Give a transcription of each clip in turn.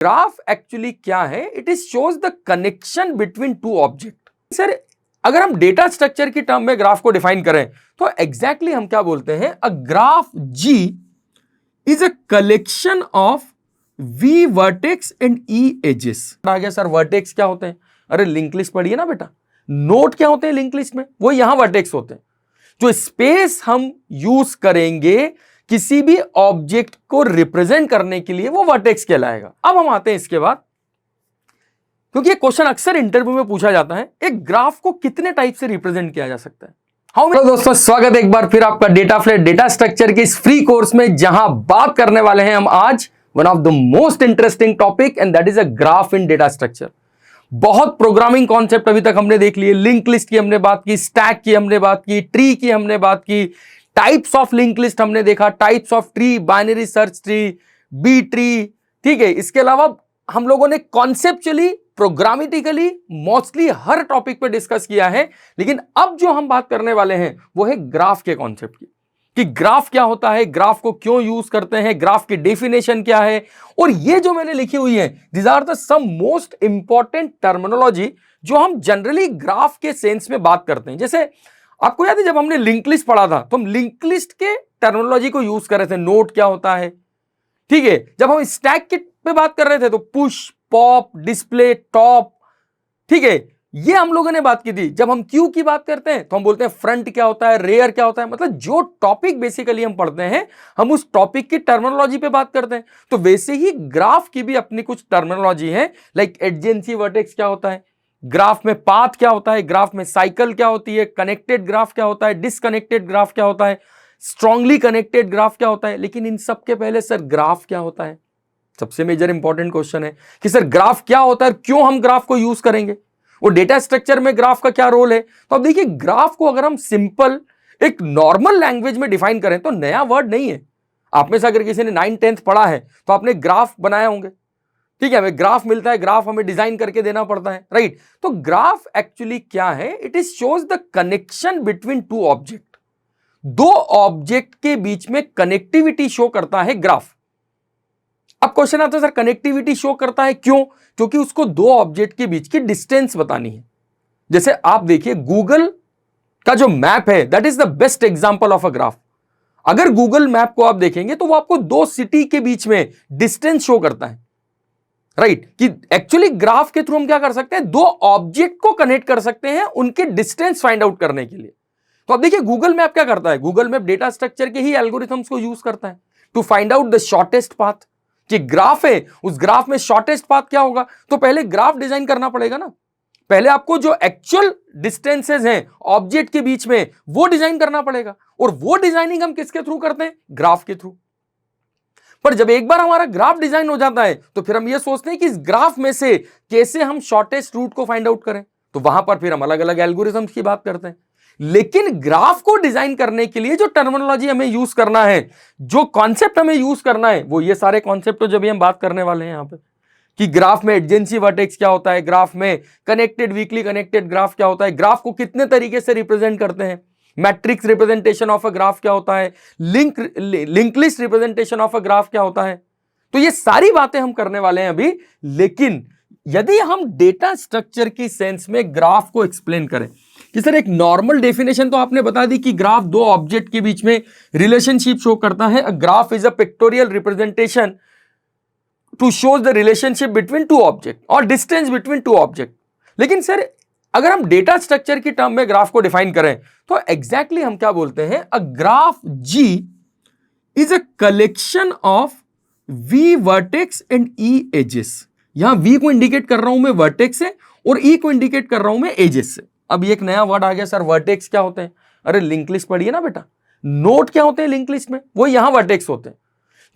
Graph actually क्या है? It is shows the connection between two object. Sir अगर हम डेटा स्ट्रक्चर की टर्म में ग्राफ को डिफाइन करें तो एग्जैक्टली हम क्या बोलते हैं? A graph G is a collection of V vertex and E edges. आ गया सर, वर्टेक्स क्या होते हैं? अरे लिंक लिस्ट पढ़िए ना बेटा। नोड क्या होते हैं लिंक लिस्ट में? वो यहां वर्टेक्स होते हैं। जो स्पेस हम यूज करेंगे किसी भी ऑब्जेक्ट को रिप्रेजेंट करने के लिए वो वर्टेक्स कहलाएगा। अब हम आते हैं इसके बाद, क्योंकि ये क्वेश्चन अक्सर इंटरव्यू में पूछा जाता है, एक ग्राफ को कितने टाइप से रिप्रेजेंट किया जा सकता है। हेलो दोस्तों, स्वागत है एक बार फिर आपका डेटा फ्लेट डेटा स्ट्रक्चर के इस फ्री कोर्स में, जहां बात करने वाले हैं हम आज one of the most interesting topic and that is a graph in data structure. बहुत प्रोग्रामिंग कॉन्सेप्ट अभी तक हमने देख लिए। लिंक लिस्ट की हमने बात की, स्टैक की हमने बात की, ट्री की हमने बात की, टाइप्स ऑफ लिंक लिस्ट हमने देखा, types of tree, binary search tree, B tree, ठीक है। इसके अलावा हम लोगों ने कॉन्सेप्चुअली, प्रोग्रामेटिकली मोस्टली हर टॉपिक पे डिस्कस किया है। लेकिन अब जो हम बात करने वाले हैं वो है ग्राफ के कॉन्सेप्ट की, कि ग्राफ क्या होता है, ग्राफ को क्यों यूज करते हैं, ग्राफ की डेफिनेशन क्या है। और ये जो मैंने लिखी हुई है, these are the some most important terminology जो हम जनरली ग्राफ के सेंस में बात करते हैं। जैसे आपको याद है जब हमने लिंक लिस्ट पढ़ा था तो हम लिंक लिस्ट के टर्मिनोलॉजी को यूज कर रहे थे। नोड क्या होता है, ठीक है। जब हम स्टैक के पे बात कर रहे थे तो पुश, पॉप, डिस्प्ले, टॉप, ठीक है, ये हम लोगों ने बात की थी। जब हम क्यू की बात करते हैं तो हम बोलते हैं फ्रंट क्या होता है, रेयर क्या होता है। मतलब जो टॉपिक बेसिकली हम पढ़ते हैं हम उस टॉपिक की टर्मिनोलॉजी पे बात करते हैं। तो वैसे ही ग्राफ की भी अपनी कुछ टर्मिनोलॉजी है। लाइक एडजेंसी वर्टेक्स क्या होता है, ग्राफ में पाथ क्या होता है, ग्राफ में साइकिल क्या होती है, कनेक्टेड ग्राफ क्या होता है, डिसकनेक्टेड ग्राफ क्या होता है, स्ट्रांगली कनेक्टेड ग्राफ क्या होता है। लेकिन इन सब के पहले सर ग्राफ क्या होता है, सबसे मेजर इंपॉर्टेंट क्वेश्चन है कि सर ग्राफ क्या होता है, क्यों हम ग्राफ को यूज करेंगे, और डेटा स्ट्रक्चर में ग्राफ का क्या रोल है। तो अब देखिए, ग्राफ को अगर हम सिंपल एक नॉर्मल लैंग्वेज में डिफाइन करें तो नया वर्ड नहीं है। आप में से अगर किसी ने 9th-10th पढ़ा है तो आपने ग्राफ बनाए होंगे, ठीक है। हमें ग्राफ मिलता है, ग्राफ हमें डिजाइन करके देना पड़ता है, राइट। तो ग्राफ एक्चुअली क्या है? It is shows the connection between two object. दो ऑब्जेक्ट के बीच में कनेक्टिविटी शो करता है ग्राफ। अब क्वेश्चन आता है सर कनेक्टिविटी शो करता है क्यों? क्योंकि उसको दो ऑब्जेक्ट के बीच की डिस्टेंस बतानी है। जैसे आप देखिए, गूगल का जो मैप है that is the best example of a graph. अगर गूगल मैप को आप देखेंगे तो वो आपको दो सिटी के बीच में डिस्टेंस शो करता है, राइट। कि एक्चुअली ग्राफ के थ्रू हम क्या कर सकते हैं? दो ऑब्जेक्ट को कनेक्ट कर सकते हैं उनके डिस्टेंस फाइंड आउट करने के लिए। तो अब देखिए, गूगल मैप क्या करता है? गूगल मैप डेटा स्ट्रक्चर के ही एल्गोरिथम्स को यूज करता है to find out the shortest path. कि ग्राफ है, उस ग्राफ में शॉर्टेस्ट पाथ क्या होगा, तो पहले ग्राफ डिजाइन करना पड़ेगा ना। पहले आपको जो एक्चुअल डिस्टेंसेस हैं ऑब्जेक्ट के बीच में वो डिजाइन करना पड़ेगा, और वो डिजाइनिंग हम किसके थ्रू करते हैं? ग्राफ के थ्रू। पर जब एक बार हमारा ग्राफ डिजाइन हो जाता है तो फिर हम ये सोचते हैं कि इस ग्राफ में से कैसे हम शॉर्टेस्ट रूट को फाइंड आउट करें। तो वहां पर फिर हम अलग अलग एल्गोरिथम्स की बात करते हैं। लेकिन ग्राफ को डिजाइन करने के लिए जो टर्मिनोलॉजी हमें यूज करना है, जो कॉन्सेप्ट हमें यूज करना है, वो ये सारे कॉन्सेप्ट जो भी हम बात करने वाले हैं यहां पे, कि ग्राफ में एडजेंसी वर्टेक्स क्या होता है, ग्राफ में कनेक्टेड वीकली कनेक्टेड ग्राफ क्या होता है, ग्राफ को कितने तरीके से रिप्रेजेंट करते हैं, matrix representation of a graph क्या होता है, link list representation of a graph क्या होता है। तो ये सारी बातें हम करने वाले हैं अभी। लेकिन यदि हम डेटा स्ट्रक्चर की सेंस में ग्राफ को एक्सप्लेन करें कि सर एक नॉर्मल डेफिनेशन तो आपने बता दी कि ग्राफ दो ऑब्जेक्ट के बीच में रिलेशनशिप शो करता है। A graph is a pictorial representation to show the relationship between two object और डिस्टेंस बिटवीन टू ऑब्जेक्ट। लेकिन सर अगर हम डेटा स्ट्रक्चर की टर्म में ग्राफ को डिफाइन करें तो एग्जैक्टली हम क्या बोलते हैं? A graph G is a collection of V vertex and E edges. यहां वी को इंडिकेट कर रहा हूं मैं वर्टेक्स से, और ई को इंडिकेट कर रहा हूं मैं एजेस से। अब एक नया वर्ड आ गया सर, वर्टेक्स क्या होते हैं? अरे लिंक लिस्ट पढ़िए ना बेटा। नोड क्या होते हैं लिंक लिस्ट में? वो यहां वर्टेक्स होते हैं।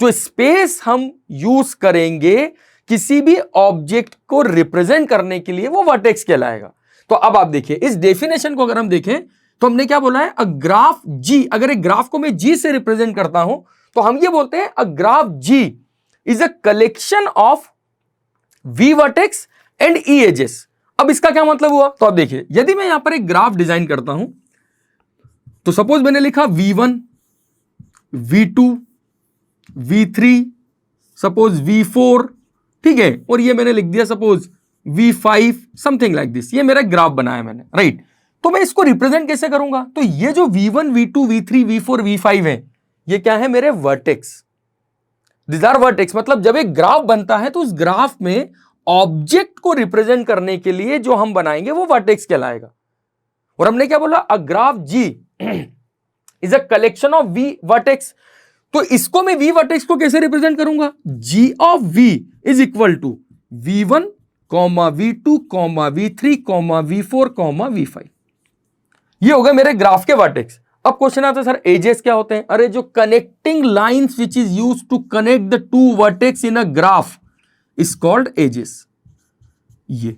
जो स्पेस हम यूज करेंगे किसी भी ऑब्जेक्ट को रिप्रेजेंट करने के लिए वो वर्टेक्स कहलाएगा। तो अब आप देखिए, इस डेफिनेशन को अगर हम देखें तो हमने क्या बोला है? अ ग्राफ जी, अगर एक ग्राफ को मैं जी से रिप्रेजेंट करता हूं तो हम ये बोलते हैं a graph G is a collection of V vertex and E edges. अब इसका क्या मतलब हुआ? तो आप देखिए, यदि मैं यहां पर एक ग्राफ डिजाइन करता हूं तो सपोज मैंने लिखा V1, V2, V3, suppose V4, ठीक है, और ये मैंने लिख दिया suppose V5 something like this, ये मेरा ग्राफ बनाया मैंने, राइट। तो मैं इसको रिप्रेजेंट कैसे करूंगा? तो ये जो V1 V2 V3 V4 V5 है, ये क्या है? मेरे वर्टेक्स, दिस आर वर्टेक्स। मतलब जब एक ग्राफ बनता है तो उस ग्राफ में ऑब्जेक्ट को रिप्रेजेंट करने के लिए जो हम बनाएंगे वो वर्टेक्स कहलाएगा। और हमने क्या बोला? अ graph G is a collection of V vertex. तो इसको मैं V वर्टेक्स को कैसे रिप्रेजेंट करूंगा? G of V is equal to V1, V2, V3, V4, V5। ये हो गए मेरे ग्राफ के वर्टेक्स। अब क्वेश्चन आता है सर एजेस क्या होते हैं? अरे जो connecting lines which is used to connect the two vertex in a graph is called edges. ये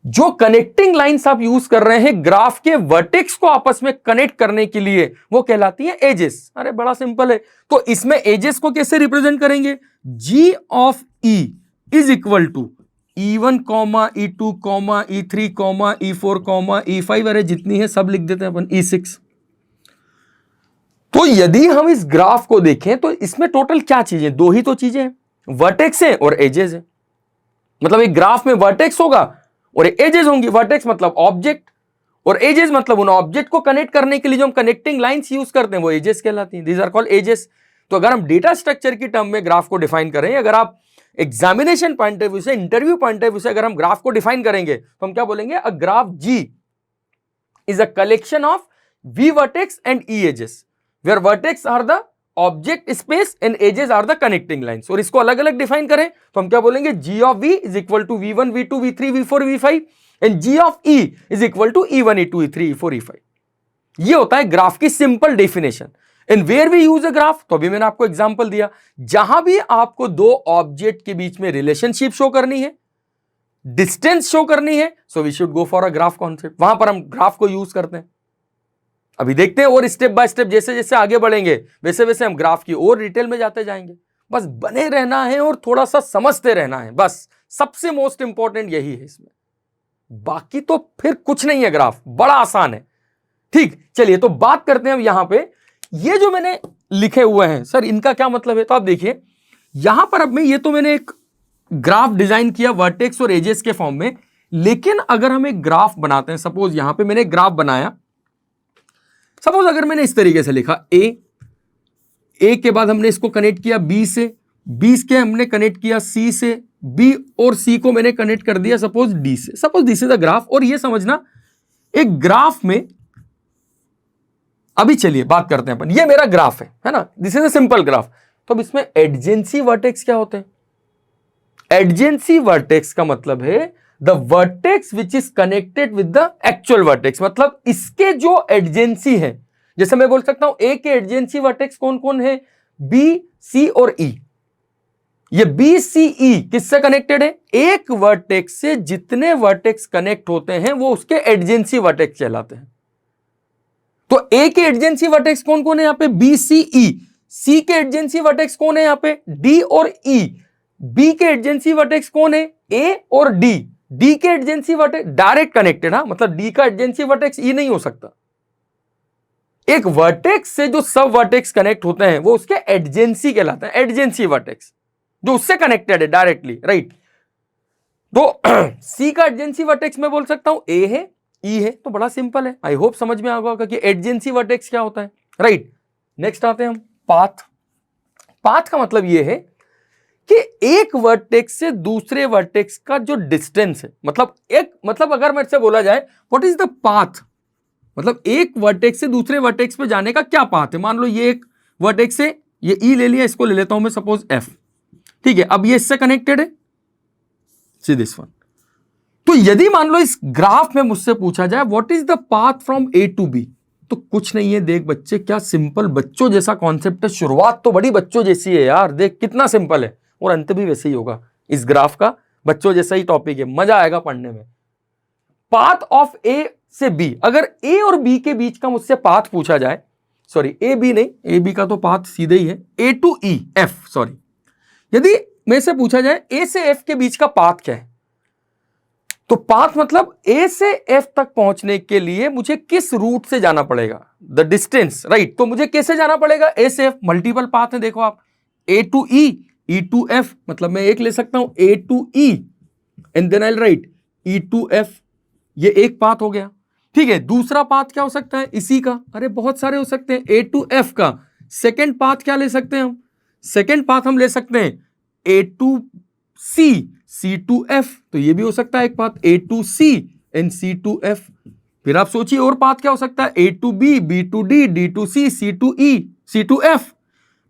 जो कनेक्टिंग लाइंस आप यूज कर रहे हैं ग्राफ के वर्टेक्स को आपस में कनेक्ट करने के लिए, वो कहलाती है एजेस। अरे बड़ा सिंपल है। तो इसमें एजेस को कैसे रिप्रेजेंट करेंगे? G of E is equal to E1, E2, E3, E4, E5, अरे जितनी है सब लिख देते हैं अपन, E6। तो यदि हम इस ग्राफ को देखें तो इसमें टोटल क्या चीजें? दो ही तो चीजें हैं, वर्टेक्स है और एजेस है। मतलब एक ग्राफ में वर्टेक्स होगा और एजेस होंगी। वर्टेक्स मतलब ऑब्जेक्ट और एजेस मतलब उन ऑब्जेक्ट को कनेक्ट करने के लिए जो हम कनेक्टिंग लाइंस यूज करते हैं वो एजेस कहलाती हैं। These are called edges. तो अगर हम डेटा स्ट्रक्चर की टर्म में ग्राफ को डिफाइन करें, अगर आप एग्जामिनेशन पॉइंट ऑफ व्यू से, इंटरव्यू पॉइंट ऑफ व्यू से अगर हम ग्राफ को डिफाइन करेंगे तो हम क्या बोलेंगे? A graph G is a collection of V vertex and E edges, where vertex are the object space and edges are the connecting lines. और इसको अलग अलग डिफाइन करें तो हम क्या बोलेंगे? G of V is equal to V1 V2 V3 V4 V5 and G of E is equal to E1 E2 E3 E4 E5। ये होता है ग्राफ की simple definition. In where we use a graph, तो अभी मैंने आपको example दिया, जहां भी आपको दो ऑब्जेक्ट के बीच में रिलेशनशिप शो करनी है, डिस्टेंस शो करनी है, so we should go for a graph concept. वहां पर हम ग्राफ को यूज करते हैं। अभी देखते हैं और स्टेप बाय स्टेप जैसे जैसे आगे बढ़ेंगे वैसे वैसे हम ग्राफ की और डिटेल में जाते जाएंगे। बस बने रहना है और थोड़ा सा समझते रहना है, बस सबसे मोस्ट इंपॉर्टेंट यही है इसमें। बाकी तो फिर कुछ नहीं है, ग्राफ बड़ा आसान है। ठीक, चलिए तो बात करते हैं अब यहां पे ये जो मैंने लिखे हुए हैं सर इनका क्या मतलब है। तो आप देखिए यहां पर अब ये तो मैंने एक ग्राफ डिजाइन किया वर्टेक्स और एजेस के फॉर्म में, लेकिन अगर हम एक ग्राफ बनाते हैं, सपोज यहां पे मैंने ग्राफ बनाया, सपोज अगर मैंने इस तरीके से लिखा ए के बाद हमने इसको कनेक्ट किया बी से, बी के हमने कनेक्ट किया सी से, बी और सी को मैंने कनेक्ट कर दिया सपोज डी से। Suppose this is the graph. और ये समझना एक ग्राफ में, अभी चलिए बात करते हैं अपन, ये मेरा ग्राफ है ना, this is a simple graph. तो अब इसमें एडजेंसी वर्टेक्स क्या होते हैं? एडजेंसी वर्टेक्स का मतलब है the vertex which is connected with the actual vertex. मतलब इसके जो एडजेंसी है, जैसे मैं बोल सकता हूं ए के एडजेंसी वर्टेक्स कौन कौन है? बी, सी और ई। ये बी, सी, ई किससे कनेक्टेड है? एक वर्टेक्स से जितने वर्टेक्स कनेक्ट होते हैं वो उसके एडजेंसी वर्टेक्स कहलाते हैं। तो ए के एडजेंसी वर्टेक्स कौन कौन है यहां पे? बी, सी, ई। सी के एडजेंसी वर्टेक्स कौन है यहां पे? डी और ई। बी के एडजेंसी वर्टेक्स कौन है? ए और डी। डी के एडजेंसी वर्टेक्स डायरेक्ट कनेक्टेड, हाँ, मतलब डी का एडजेंसी वर्टेक्स ई नहीं हो सकता। एक वर्टेक्स से जो सब वर्टेक्स कनेक्ट होते हैं वो उसके एडजेंसी कहलाते हैं, एडजेंसी वर्टेक्स जो उससे कनेक्टेड है डायरेक्टली, राइट। तो सी का एडजेंसी वर्टेक्स मैं बोल सकता हूं ए है, ई है। तो बड़ा सिंपल है, आई होप समझ में आ गया होगा कि एडजेंसी वर्टेक्स क्या होता है, राइट। नेक्स्ट आते हैं हम पाथ। पाथ का मतलब यह है कि एक वर्टेक्स से दूसरे वर्टेक्स का जो डिस्टेंस है, मतलब अगर मेरे से बोला जाए व्हाट इज द पाथ, मतलब एक वर्टेक्स से दूसरे वर्टेक्स पे जाने का क्या पाथ है। मान लो ये एक वर्टेक्स से, ये ई ले लिया, इसको ले लेता हूं मैं सपोज एफ, ठीक है। अब ये इससे कनेक्टेड है, सी दिस वन। तो यदि मान लो इस ग्राफ में मुझसे पूछा जाए what is the path from A to B, तो कुछ नहीं है। देख बच्चे क्या सिंपल बच्चों जैसा कॉन्सेप्ट है। शुरुआत तो बड़ी बच्चों जैसी है यार, देख कितना सिंपल है, और अंत भी वैसे ही होगा। इस ग्राफ का बच्चों जैसा ही टॉपिक है, मजा आएगा पढ़ने में। पाथ ऑफ ए से बी, अगर ए और बी के बीच का मुझसे पाथ पूछा जाए, सॉरी ए बी नहीं, ए बी का तो पाथ सीधे ही है, ए टू ई एफ, सॉरी। यदि मेरे से पूछा जाए ए से एफ के बीच का पाथ क्या है, तो पाथ मतलब ए से एफ तक पहुंचने के लिए मुझे किस रूट से जाना पड़ेगा, द डिस्टेंस, राइट। तो मुझे कैसे जाना पड़ेगा? ए से एफ, मल्टीपल पाथ है, देखो आप, A to E, E to F, मतलब मैं एक ले सकता हूं A to E and then I write E to F, ये एक पाथ हो गया। ठीक है, दूसरा पाथ क्या हो सकता है इसी का, अरे बहुत सारे हो सकते हैं। A to F का सेकेंड पाथ क्या ले सकते हैं हम, सेकेंड पाथ हम ले सकते हैं A to C, C to F, तो ये भी हो सकता है एक path A to C and C to F। फिर आप सोचिए और पाथ क्या हो सकता है, A to B, B to D, D to C, C to E, C to F,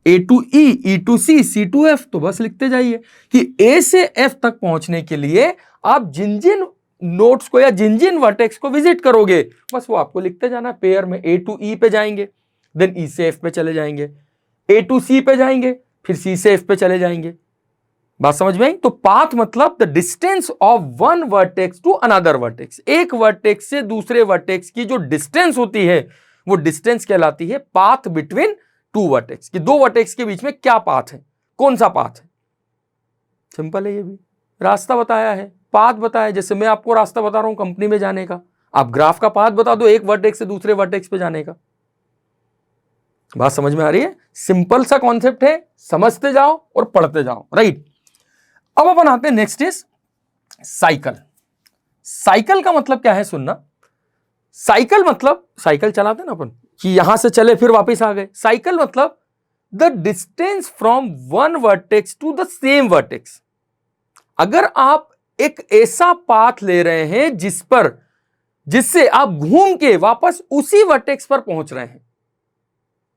A to E, E to C, C to F। तो बस लिखते जाइए कि A से F तक पहुंचने के लिए आप जिन जिन नोड्स को या जिन जिन वर्टेक्स को विजिट करोगे बस वो आपको लिखते जाना। पेयर में A to E पे जाएंगे, देन E से F पे चले जाएंगे, A to C पे जाएंगे, फिर C से F पे चले जाएंगे। बात समझ में आई? तो पाथ मतलब the distance of one vertex to another vertex, एक वर्टेक्स से दूसरे वर्टेक्स की जो डिस्टेंस होती है वो डिस्टेंस कहलाती है पाथ बिटवीन टू वर्टेक्स, कि दो वर्टेक्स के बीच में क्या पाथ है, कौन सा पाथ है। सिंपल है, ये भी रास्ता बताया है, पाथ बताया। जैसे मैं आपको रास्ता बता रहा हूं कंपनी में जाने का, आप ग्राफ का पाथ बता दो एक वर्टेक्स से दूसरे वर्टेक्स पे जाने का। बात समझ में आ रही है? सिंपल सा कॉन्सेप्ट है, समझते जाओ और पढ़ते जाओ, राइट। अब अपन आते हैं नेक्स्ट इज साइकिल। साइकिल का मतलब क्या है सुनना, साइकिल मतलब साइकिल चलाते ना अपन कि यहां से चले फिर वापस आ गए। साइकिल मतलब the distance from one vertex to the same vertex. अगर आप एक ऐसा पाथ ले रहे हैं जिससे आप घूम के वापस उसी वर्टेक्स पर पहुंच रहे हैं।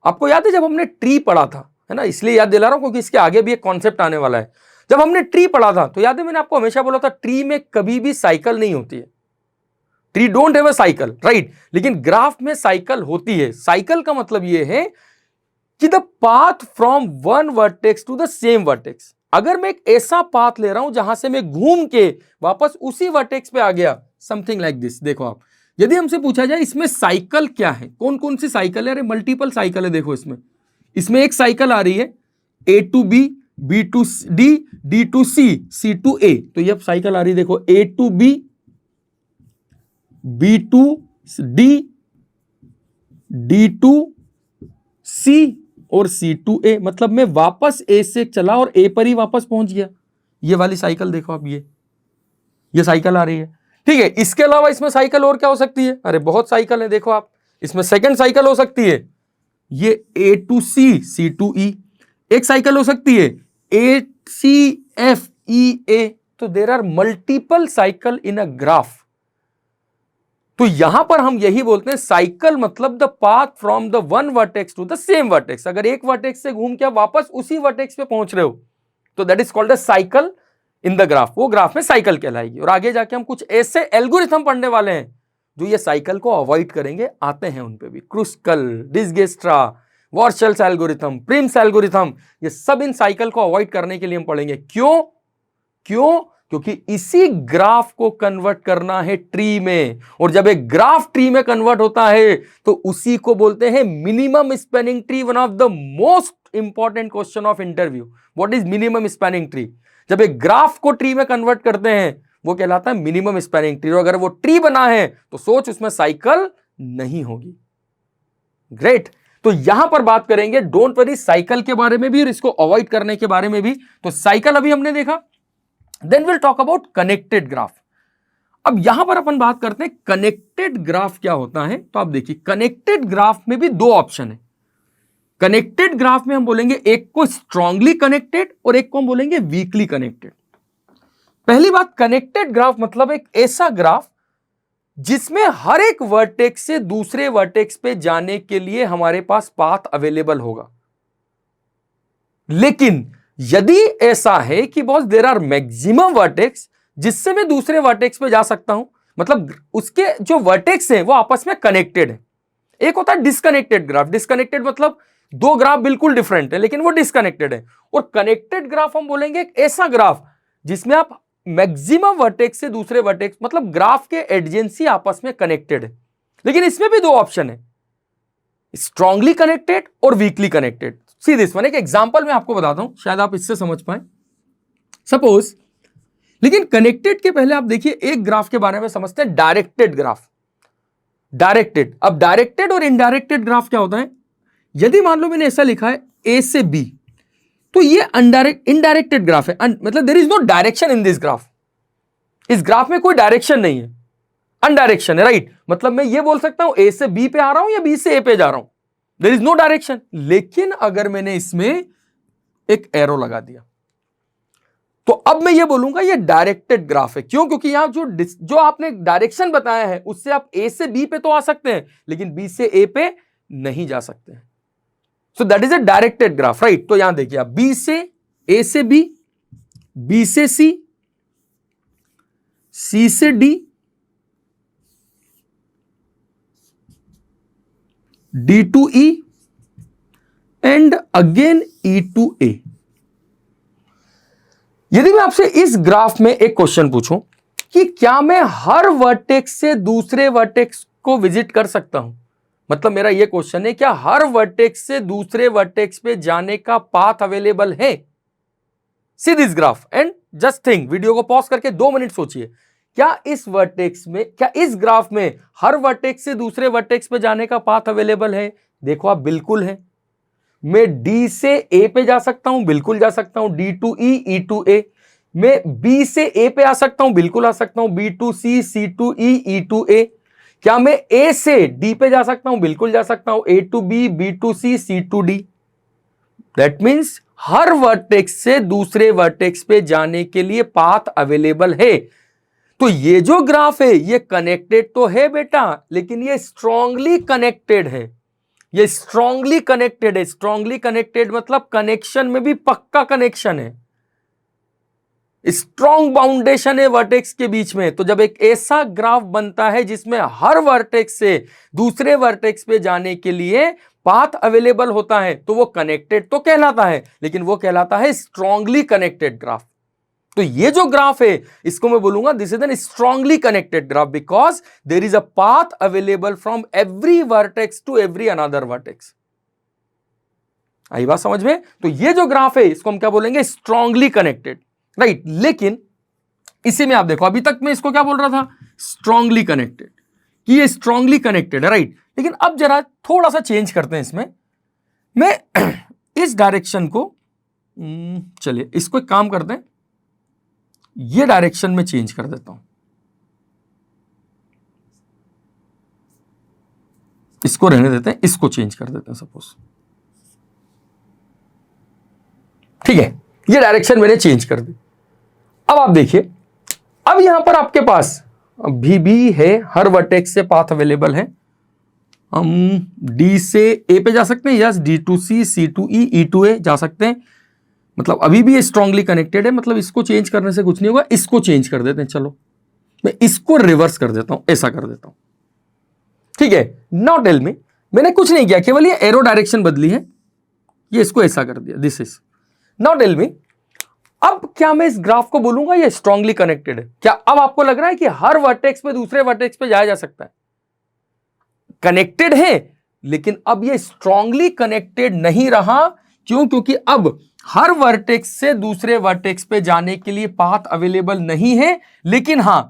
आपको याद है जब हमने ट्री पढ़ा था, है ना, इसलिए याद दिला रहा हूं क्योंकि इसके आगे भी एक कॉन्सेप्ट आने वाला है। जब हमने ट्री पढ़ा था तो याद है मैंने आपको हमेशा बोला था ट्री में कभी भी साइकिल नहीं होती है, tree don't have a cycle, right. लेकिन ग्राफ में साइकिल होती है। साइकिल का मतलब यह है कि the path from one vertex to the same vertex. अगर मैं एक ऐसा पाथ ले रहा हूं जहां से मैं घूम के वापस उसी वर्टेक्स पे आ गया, समथिंग लाइक दिस। देखो आप, यदि हमसे पूछा जाए इसमें साइकिल क्या है, कौन कौन सी साइकिल है, अरे मल्टीपल साइकिल है। देखो इसमें एक साइकिल आ रही है A to B, B to D, D to C, C to A। तो ये साइकिल आ रही है, देखो A to B, B to D, D to C और C to A। मतलब मैं वापस A से चला और A पर ही वापस पहुंच गया। ये वाली साइकिल देखो आप, ये साइकिल आ रही है। ठीक है, इसके अलावा इसमें साइकिल और क्या हो सकती है, अरे बहुत साइकिल है। देखो आप, इसमें सेकंड साइकिल हो सकती है ये A to C, C to E। एक साइकिल हो सकती है A C F E A। तो there are multiple cycle in a graph. तो यहां पर हम यही बोलते हैं साइकिल मतलब the path from the one vertex to the same vertex. अगर एक वर्टेक्स से घूम के वापस उसी वर्टेक्स पे पहुंच रहे हो तो that is called a cycle in the graph, वो ग्राफ में साइकिल कहलाएगी। और आगे जाके हम कुछ ऐसे एल्गोरिथम पढ़ने वाले हैं जो ये साइकिल को अवॉइड करेंगे, आते हैं उन पे भी। क्रुस्कल, डिजगेस्ट्रा, वॉर्शल्स एल्गोरिथम, प्रिम्स एल्गोरिथम, ये सब इन साइकिल को अवॉइड करने के लिए हम पढ़ेंगे। क्यों? क्योंकि इसी ग्राफ को कन्वर्ट करना है ट्री में, और जब एक ग्राफ ट्री में कन्वर्ट होता है तो उसी को बोलते हैं minimum spanning tree. One of the most important question of interview, what is minimum spanning tree. जब एक ग्राफ को ट्री में कन्वर्ट करते हैं वो कहलाता है मिनिमम स्पैनिंग ट्री। और अगर वो ट्री बना है तो सोच उसमें साइकिल नहीं होगी। ग्रेट। तो यहां पर बात करेंगे डोंट वरी साइकिल के बारे में भी और इसको अवॉइड करने के बारे में भी। तो साइकिल अभी हमने देखा, then will talk about connected graph. अब यहां पर अपन बात करते हैं कनेक्टेड ग्राफ क्या होता है। तो आप देखिए कनेक्टेड ग्राफ में भी दो ऑप्शन है। कनेक्टेड ग्राफ में हम बोलेंगे एक को स्ट्रांगली कनेक्टेड और एक को हम बोलेंगे वीकली कनेक्टेड। पहली बात, कनेक्टेड ग्राफ मतलब एक ऐसा ग्राफ जिसमें हर एक वर्टेक्स से दूसरे वर्टेक्स पे जाने के लिए हमारे पास पाथ अवेलेबल होगा। लेकिन यदि ऐसा है कि बॉस देयर आर मैक्सिमम वर्टेक्स जिससे मैं दूसरे वर्टेक्स पे जा सकता हूं, मतलब उसके जो वर्टेक्स हैं वो आपस में कनेक्टेड है। एक होता है डिस्कनेक्टेड ग्राफ। डिस्कनेक्टेड मतलब दो ग्राफ बिल्कुल डिफरेंट है लेकिन वो डिस्कनेक्टेड है। और कनेक्टेड ग्राफ हम बोलेंगे एक ऐसा ग्राफ जिसमें आप मैक्सिमम वर्टेक्स से दूसरे वर्टेक्स, मतलब ग्राफ के एडजेंसी आपस में कनेक्टेड है। लेकिन इसमें भी दो ऑप्शन है, स्ट्रांगली कनेक्टेड और weekly connected. See this one, एक एग्जांपल मैं आपको बताता हूं, शायद आप इससे समझ पाए। सपोज, लेकिन कनेक्टेड के पहले आप देखिए एक ग्राफ के बारे में समझते हैं, डायरेक्टेड ग्राफ। डायरेक्टेड, अब डायरेक्टेड और इनडायरेक्टेड ग्राफ क्या होता है। यदि मान लो मैंने ऐसा लिखा है A से B, तो ये इनडायरेक्टेड ग्राफ है, मतलब there is no direction in this graph. इस ग्राफ में कोई डायरेक्शन नहीं है, अनडायरेक्शन है, राइट। मतलब मैं ये बोल सकता हूं ए से बी पे आ रहा हूं या बी से ए पे जा रहा हूं, देयर इज नो डायरेक्शन। लेकिन अगर मैंने इसमें एक एरो लगा दिया तो अब मैं ये बोलूंगा ये डायरेक्टेड ग्राफ है। क्यों? क्योंकि यहां जो आपने डायरेक्शन बताया है उससे आप ए से बी पे तो आ सकते हैं, लेकिन बी से ए पे नहीं जा सकते। So that is a directed graph, right. तो यहां देखिए आप, बी से ए से बी, बी से सी, सी से D, D to E and again E to A. यदि मैं आपसे इस ग्राफ में एक क्वेश्चन पूछूं कि क्या मैं हर वर्टेक्स से दूसरे वर्टेक्स को विजिट कर सकता हूं, मतलब मेरा यह क्वेश्चन है, क्या हर वर्टेक्स से दूसरे वर्टेक्स पे जाने का पाथ अवेलेबल है? See this graph and just think, video को पॉज करके 2 मिनट सोचिए, क्या इस वर्टेक्स में, क्या इस ग्राफ में हर वर्टेक्स से दूसरे वर्टेक्स पे जाने का पाथ अवेलेबल है? देखो आप, बिल्कुल है। मैं डी से ए पे जा सकता हूं, बिल्कुल जा सकता हूं, D to E, E to A. मैं बी से ए पे आ सकता हूं, बिल्कुल आ सकता हूं, B to C, C to E, E to A. क्या मैं ए से डी पे जा सकता हूं? बिल्कुल जा सकता हूं, A to B, B to C, C to D. That means हर वर्टेक्स से दूसरे वर्टेक्स पे जाने के लिए पाथ अवेलेबल है। तो ये जो ग्राफ है ये कनेक्टेड तो है बेटा, लेकिन ये स्ट्रांगली कनेक्टेड है। ये स्ट्रांगली कनेक्टेड है। स्ट्रांगली कनेक्टेड मतलब कनेक्शन में भी पक्का कनेक्शन है, स्ट्रॉन्ग बाउंडेशन है वर्टेक्स के बीच में। तो जब एक ऐसा ग्राफ बनता है जिसमें हर वर्टेक्स से दूसरे वर्टेक्स पे जाने के लिए पाथ अवेलेबल होता है, तो वो कनेक्टेड तो कहलाता है, लेकिन वो कहलाता है स्ट्रांगली कनेक्टेड ग्राफ। तो ये जो ग्राफ है इसको मैं बोलूंगा this is an strongly connected graph, because there is a path available from every vertex to every another vertex. आई बात समझ में? तो ये जो ग्राफ है इसको हम क्या बोलेंगे? Strongly connected, right. लेकिन इसी में आप देखो, अभी तक मैं इसको क्या बोल रहा था? स्ट्रांगली कनेक्टेड, कि ये स्ट्रांगली कनेक्टेड है, राइट। लेकिन अब जरा थोड़ा सा चेंज करते हैं इसमें। मैं इस डायरेक्शन को, चलिए इसको एक काम करते हैं, ये डायरेक्शन में चेंज कर देता हूं, इसको रहने देते हैं, इसको चेंज कर देते हैं सपोज, ठीक है। ये डायरेक्शन मैंने चेंज कर दी। अब आप देखिए, अब यहां पर आपके पास भी है, हर वर्टेक्स से पाथ अवेलेबल है। हम डी से ए पे जा सकते हैं, yes, D to C, C to E, E to A जा सकते हैं। मतलब अभी भी ये स्ट्रांगली कनेक्टेड है, मतलब इसको चेंज करने से कुछ नहीं होगा, इसको चेंज कर देते हैं। चलो मैं इसको रिवर्स कर देता हूं, ऐसा कर देता हूं, ठीक है। नाउ टेल मी, मैंने कुछ नहीं किया, केवल ये एरो डायरेक्शन बदली है, ये इसको ऐसा कर दिया, this is. Now tell me, अब क्या मैं इस ग्राफ को बोलूंगा ये स्ट्रांगली कनेक्टेड है? क्या अब आपको लग रहा है कि हर वर्टेक्स पे दूसरे वर्टेक्स पे जाया जा सकता है? कनेक्टेड है, लेकिन अब ये स्ट्रांगली कनेक्टेड नहीं रहा। क्यों? क्योंकि अब हर वर्टेक्स से दूसरे वर्टेक्स पे जाने के लिए पाथ अवेलेबल नहीं है, लेकिन हां,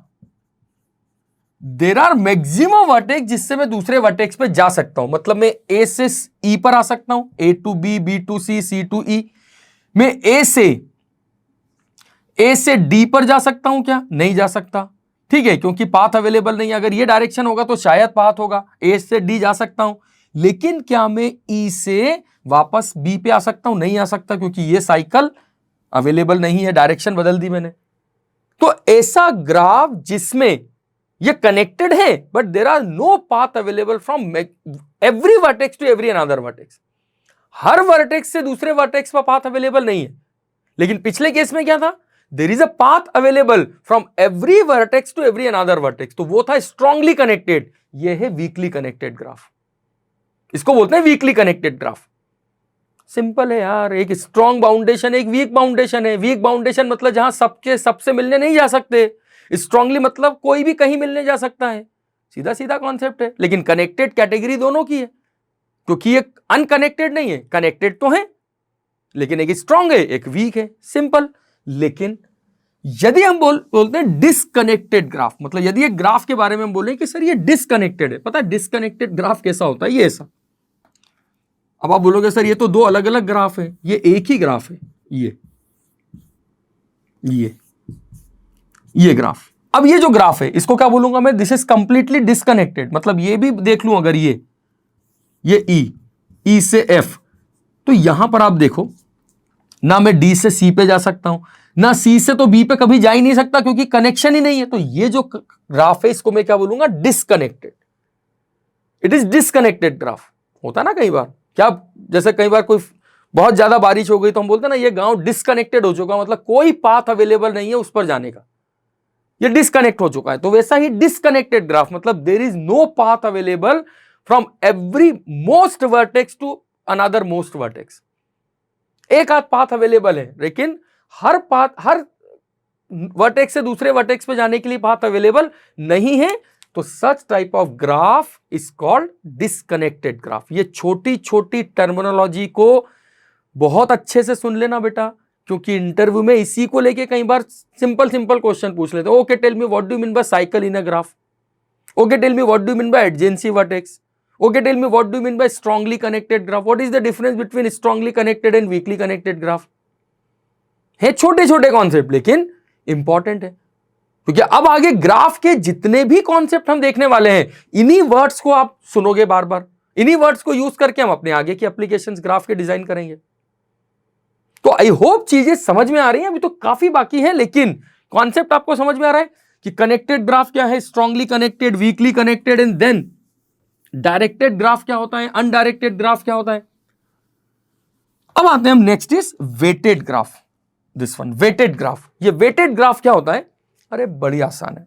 देयर आर मैक्सिमम वर्टेक्स जिससे मैं दूसरे वर्टेक्स पे जा सकता हूं। मतलब मैं ए से ई पर आ सकता हूं, A to B, B to C, C to E. मैं ए से डी पर जा सकता हूं क्या? नहीं जा सकता, ठीक है, क्योंकि पाथ अवेलेबल नहीं है। अगर ये डायरेक्शन होगा तो शायद पाथ होगा, ए से डी जा सकता हूं। लेकिन क्या मैं ई से वापस बी पे आ सकता हूं? नहीं आ सकता, क्योंकि ये साइकिल अवेलेबल नहीं है, डायरेक्शन बदल दी मैंने। तो ऐसा ग्राफ जिसमें ये कनेक्टेड है but there are no path available from every vertex to every another vertex, हर वर्टेक्स से दूसरे वर्टेक्स पर पाथ अवेलेबल नहीं है। लेकिन पिछले केस में क्या था? There is a path available from every vertex to every another vertex, तो वो था स्ट्रांगली कनेक्टेड। ये है वीकली कनेक्टेड ग्राफ, इसको बोलते हैं वीकली कनेक्टेड ग्राफ। सिंपल है यार, एक स्ट्रॉन्ग बाउंडेशन, एक वीक बाउंडेशन है। वीक बाउंडेशन मतलब जहां सबके सबसे मिलने नहीं जा सकते, स्ट्रांगली मतलब कोई भी कहीं मिलने जा सकता है, सीधा सीधा कॉन्सेप्ट है। लेकिन कनेक्टेड कैटेगरी दोनों की है, क्योंकि एक अनकनेक्टेड नहीं है, कनेक्टेड तो है, लेकिन एक स्ट्रांग है, एक वीक है, सिंपल। लेकिन यदि हम बोलते हैं डिसकनेक्टेड ग्राफ, मतलब यदि एक ग्राफ के बारे में हम बोले कि सर ये डिसकनेक्टेड है, पता है डिसकनेक्टेड ग्राफ कैसा होता है? ये ऐसा, अब आप बोलोगे सर ये तो दो अलग अलग ग्राफ है, ये एक ही ग्राफ है, ये ग्राफ। अब ये जो ग्राफ है इसको क्या बोलूंगा मैं, दिस इज कंप्लीटली डिस्कनेक्टेड। मतलब ये भी देख लूं अगर ये ई से एफ, तो यहां पर आप देखो ना मैं डी से सी पे जा सकता हूं, ना सी से तो बी पे कभी जा ही नहीं सकता क्योंकि कनेक्शन ही नहीं है। तो ये जो ग्राफ है इसको मैं क्या बोलूंगा, disconnected. It is disconnected graph. होता है ना कई बार, क्या जैसे कई बार कोई बहुत ज्यादा बारिश हो गई तो हम बोलते हैं ना ये गांव डिस्कनेक्टेड हो चुका, मतलब कोई पाथ अवेलेबल नहीं है उस पर जाने का, ये डिस्कनेक्ट हो चुका है। तो वैसा ही डिस्कनेक्टेड ग्राफ मतलब there is no path available from every most vertex to another most vertex. एक आध पाथ अवेलेबल है लेकिन हर वर्टेक्स से दूसरे वर्टेक्स पे जाने के लिए पाथ अवेलेबल नहीं है। तो such type of graph is called disconnected graph. ये छोटी छोटी टर्मिनोलॉजी को बहुत अच्छे से सुन लेना बेटा, क्योंकि इंटरव्यू में इसी को लेके कई बार सिंपल क्वेश्चन पूछ लेते हैं। Okay tell me what do you mean by cycle in a graph, okay tell me what do you mean by adjacency vertex, okay tell me what do you mean by strongly connected graph, what is the difference between strongly connected and weakly connected graph. है छोटे छोटे concept लेकिन important है, क्योंकि अब आगे graph के जितने भी कॉन्सेप्ट हम देखने वाले हैं इन्हीं वर्ड्स को आप सुनोगे बार बार, इन्हीं वर्ड्स को यूज करके हम अपने आगे की एप्लीकेशंस ग्राफ के डिजाइन करेंगे। तो आई होप चीजें समझ में आ रही हैं, अभी तो काफी बाकी है लेकिन कॉन्सेप्ट आपको समझ में आ रहा है कि कनेक्टेड ग्राफ क्या है, strongly connected, weakly connected and then directed graph क्या होता है, अनडायरेक्टेड ग्राफ क्या होता है। अब आते हैं हम next is weighted graph. This one weighted graph. ये वेटेड ग्राफ क्या होता है, अरे बड़ी आसान है।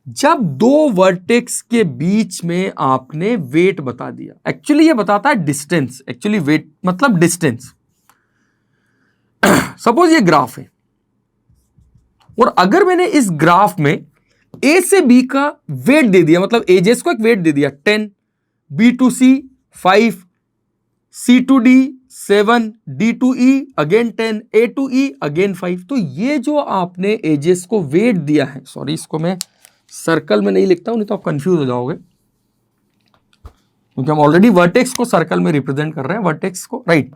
जब दो वर्टेक्स के बीच में आपने वेट बता दिया, एक्चुअली ये बताता है डिस्टेंस, एक्चुअली वेट मतलब डिस्टेंस। सपोज ये ग्राफ है और अगर मैंने इस ग्राफ में ए से बी का वेट दे दिया, मतलब एजेस को एक वेट दे दिया 10, B to C 5, C to D 7, D to E again 10, A to E again 5, तो ये जो आपने एजेस को वेट दिया है, सॉरी इसको मैं सर्कल में नहीं लिखता हूं नहीं तो आप कंफ्यूज हो जाओगे, क्योंकि हम ऑलरेडी वर्टेक्स को सर्कल में रिप्रेजेंट कर रहे हैं, वर्टेक्स को, राइट।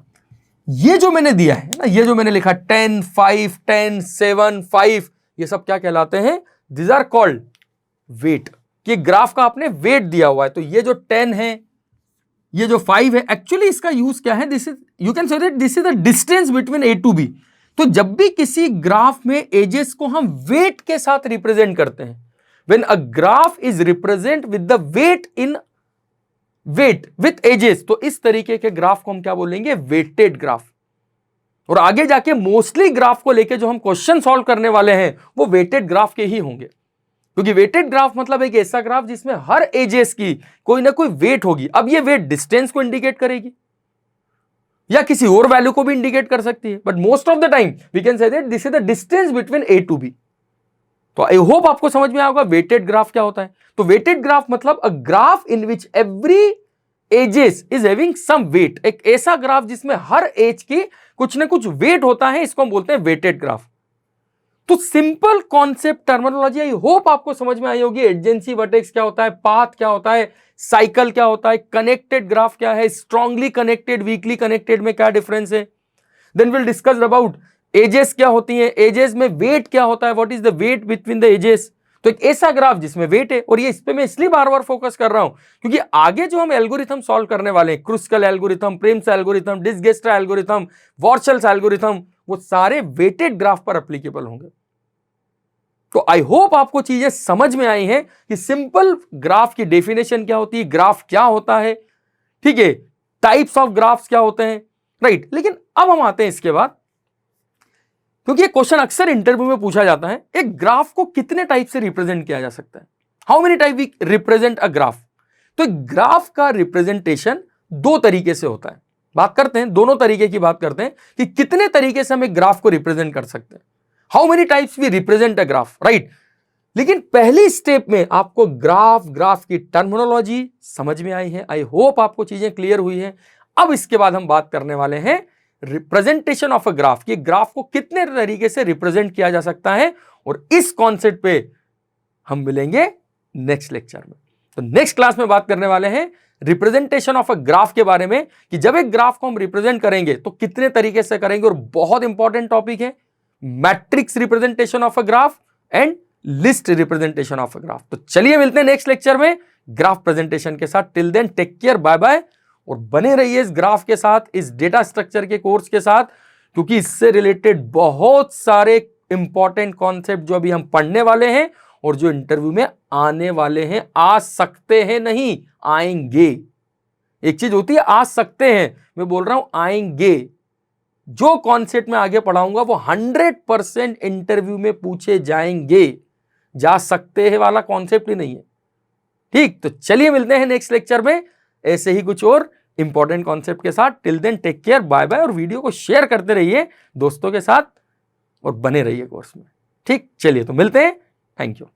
ये जो मैंने दिया है ना, ये जो मैंने लिखा 10, 5, 10, 7, 5, ये सब क्या कहलाते हैं, दिस आर कॉल्ड वेट। कि ग्राफ का आपने वेट दिया हुआ है। तो ये जो 10 है, ये जो 5 है, एक्चुअली इसका यूज क्या है, this is, you can say that this is the distance between A to B. तो जब भी किसी ग्राफ में एजेस को हम वेट के साथ रिप्रेजेंट करते हैं, when a graph is represent with the weight in weight with edges, तो इस तरीके के ग्राफ को हम क्या बोलेंगे, वेटेड ग्राफ। और आगे जाके मोस्टली ग्राफ को लेके जो हम क्वेश्चन सॉल्व करने वाले हैं वो वेटेड ग्राफ के ही होंगे, क्योंकि वेटेड ग्राफ मतलब एक ऐसा ग्राफ जिसमें हर एजेस की कोई ना कोई वेट होगी। अब ये वेट डिस्टेंस को इंडिकेट करेगी या किसी और वैल्यू को भी इंडिकेट कर सकती है, but most of the time we can say that this is the distance between A to B. तो आई होप आपको समझ में आएगा वेटेड ग्राफ क्या होता है। तो वेटेड ग्राफ मतलब a graph in which every edges is having some weight, एक ऐसा ग्राफ जिसमें हर एज की कुछ ना कुछ वेट होता है, इसको हम बोलते हैं वेटेड ग्राफ। तो simple concept terminology I hope आपको समझ में आई होगी। एडजेंसी वर्टेक्स क्या होता है, पाथ क्या होता है, साइकिल क्या होता है, कनेक्टेड ग्राफ क्या है, स्ट्रांगली कनेक्टेड, वीकली कनेक्टेड में क्या डिफरेंस है। Then will discuss about edges क्या होती हैं, एजेस में वेट क्या होता है, what is the weight between the edges. तो एक ऐसा ग्राफ जिसमें वेट है, और ये इस पे मैं इसलिए बार बार फोकस कर रहा हूं क्योंकि आगे जो हम एल्गोरिथम सॉल्व करने वाले हैं, Kruskal algorithm, Prim's algorithm, Dijkstra algorithm, Warshall's algorithm, वो सारे वेटेड ग्राफ पर एप्लीकेबल होंगे। तो आई होप आपको चीजें समझ में आई हैं कि सिंपल ग्राफ की डेफिनेशन क्या होती है, ग्राफ क्या होता है, ठीक है, टाइप्स ऑफ ग्राफ्स क्या होते हैं, राइट। लेकिन अब हम आते हैं इसके बाद, क्योंकि ये क्वेश्चन अक्सर इंटरव्यू में पूछा जाता है, एक ग्राफ को कितने टाइप से रिप्रेजेंट किया जा सकता है, how many type we represent a graph. तो ग्राफ का रिप्रेजेंटेशन दो तरीके से होता है। बात करते हैं, दोनों तरीके की बात करते हैं कि कितने तरीके से हम एक ग्राफ को रिप्रेजेंट कर सकते हैं, how many types we represent a graph, right. लेकिन पहली स्टेप में आपको ग्राफ की टर्मिनोलॉजी समझ में आई है। आई होप आपको चीजें क्लियर हुई है। अब इसके बाद हम बात करने वाले हैं रिप्रेजेंटेशन ऑफ अ ग्राफ, कि ग्राफ को कितने तरीके से रिप्रेजेंट किया जा सकता है, और इस कॉन्सेप्ट पे हम मिलेंगे नेक्स्ट लेक्चर में। तो नेक्स्ट क्लास में बात करने वाले हैं रिप्रेजेंटेशन ऑफ अ ग्राफ के बारे में, कि जब एक ग्राफ को हम रिप्रेजेंट करेंगे तो कितने तरीके से करेंगे, और बहुत इंपॉर्टेंट टॉपिक है matrix representation of a graph and list representation of a graph. तो चलिए मिलते हैं नेक्स्ट लेक्चर में ग्राफ प्रेजेंटेशन के साथ। Till then take care, bye bye, और बने रहिए इस ग्राफ के साथ, इस डेटा स्ट्रक्चर के कोर्स के साथ, क्योंकि इससे रिलेटेड बहुत सारे इंपॉर्टेंट कॉन्सेप्ट जो अभी हम पढ़ने वाले हैं और जो इंटरव्यू में आने वाले हैं, आ सकते हैं नहीं आएंगे। एक चीज होती है आ सकते हैं, मैं बोल रहा हूं आएंगे। जो कॉन्सेप्ट मैं आगे पढ़ाऊंगा वो 100% इंटरव्यू में पूछे जाएंगे, जा सकते हैं वाला कॉन्सेप्ट ही नहीं है। ठीक, तो चलिए मिलते हैं नेक्स्ट लेक्चर में ऐसे ही कुछ और इंपॉर्टेंट कॉन्सेप्ट के साथ। Till then take care, bye bye, और वीडियो को शेयर करते रहिए दोस्तों के साथ और बने रहिए कोर्स में। ठीक, चलिए तो मिलते हैं, थैंक यू।